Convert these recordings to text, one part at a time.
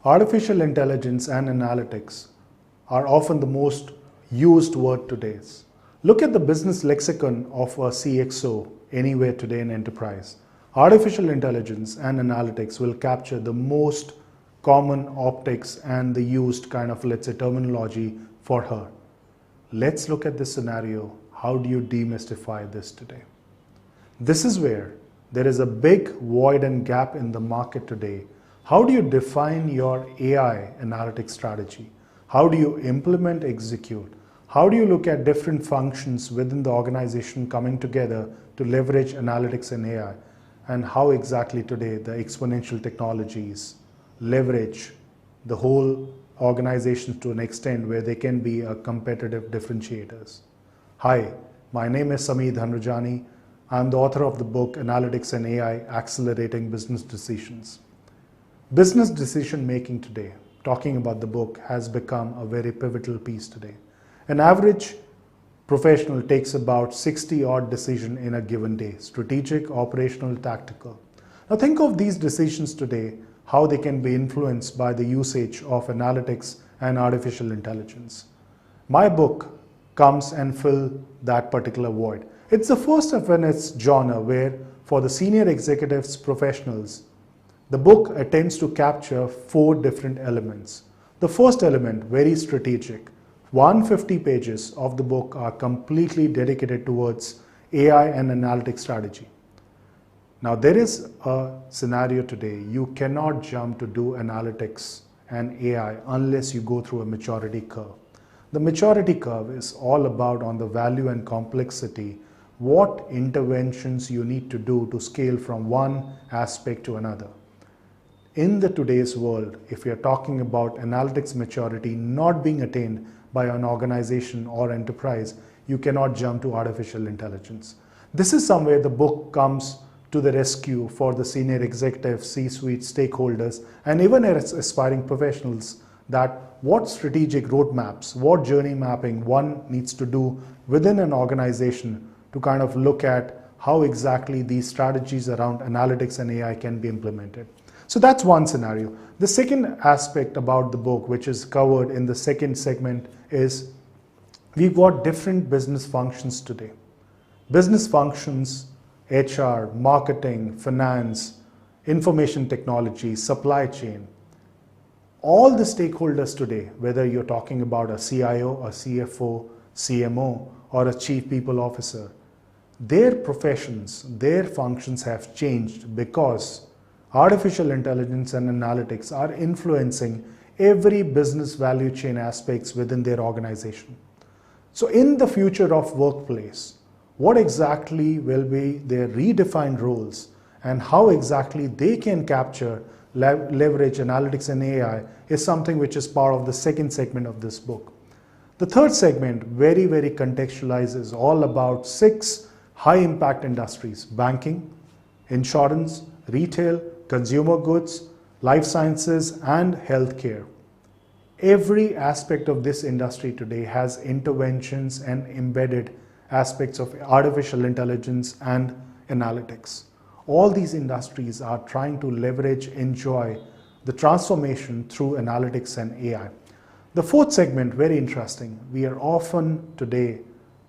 Artificial intelligence and analytics are often the most used word today. Look at the business lexicon of a CXO anywhere today in enterprise. Artificial intelligence and analytics will capture the most common optics and the used kind of, let's say, terminology for her. Let's look at this scenario. How do you demystify this today? This is where there is a big void and gap in the market today. How do you define your AI analytics strategy? How do you implement, execute? How do you look at different functions within the organization coming together to leverage analytics and AI? And how exactly today the exponential technologies leverage the whole organization to an extent where they can be a competitive differentiators. Hi, my name is Sameer Dhanrajani. I'm the author of the book Analytics and AI Accelerating Business Decisions. Business decision making today, talking about the book, has become a very pivotal piece today. An average professional takes about 60 odd decisions in a given day: strategic, operational, tactical. Now think of these decisions today, how they can be influenced by the usage of analytics and artificial intelligence. My book comes and fills that particular void. It's the first of its genre where, for the senior executives, professionals, the book attempts to capture 4 different elements. The first element, very strategic. 150 pages of the book are completely dedicated towards AI and analytics strategy. Now there is a scenario today, you cannot jump to do analytics and AI unless you go through a maturity curve. The maturity curve is all about, on the value and complexity, what interventions you need to do to scale from one aspect to another. In the today's world, if we are talking about analytics maturity not being attained by an organization or enterprise, you cannot jump to artificial intelligence. This is somewhere the book comes to the rescue for the senior executives, C-suite stakeholders, and even as aspiring professionals, that what strategic roadmaps, what journey mapping one needs to do within an organization to kind of look at how exactly these strategies around analytics and AI can be implemented. So that's one scenario. The second aspect about the book, which is covered in the second segment, is we've got different business functions today. Business functions, HR, marketing, finance, information technology, supply chain. All the stakeholders today, whether you're talking about a CIO, a CFO, CMO, or a chief people officer, their professions, their functions have changed because artificial intelligence and analytics are influencing every business value chain aspects within their organization. So in the future of workplace, what exactly will be their redefined roles and how exactly they can capture, leverage analytics and AI is something which is part of the second segment of this book. The third segment, very, very contextualized, is all about 6 high impact industries: banking, insurance, retail, consumer goods, life sciences, and healthcare. Every aspect of this industry today has interventions and embedded aspects of artificial intelligence and analytics. All these industries are trying to leverage, enjoy the transformation through analytics and AI. The fourth segment, very interesting. We are often today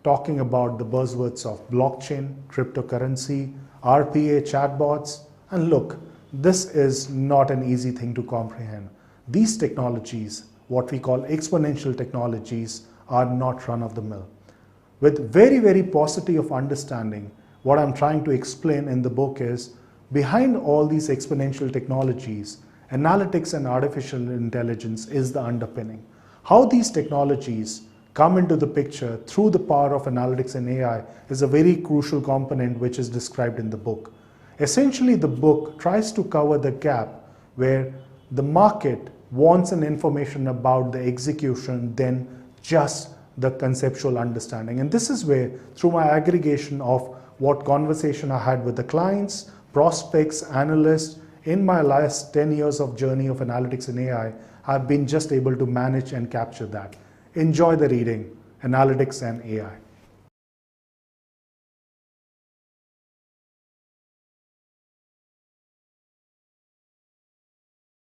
talking about the buzzwords of blockchain, cryptocurrency, RPA, chatbots, and look, this is not an easy thing to comprehend. These technologies, what we call exponential technologies, are not run of the mill. With very, very paucity of understanding, what I'm trying to explain in the book is, behind all these exponential technologies, analytics and artificial intelligence is the underpinning. How these technologies come into the picture through the power of analytics and AI is a very crucial component which is described in the book. Essentially, the book tries to cover the gap where the market wants an information about the execution than just the conceptual understanding. And this is where, through my aggregation of what conversation I had with the clients, prospects, analysts, in my last 10 years of journey of analytics and AI, I've been just able to manage and capture that. Enjoy the reading, Analytics and AI.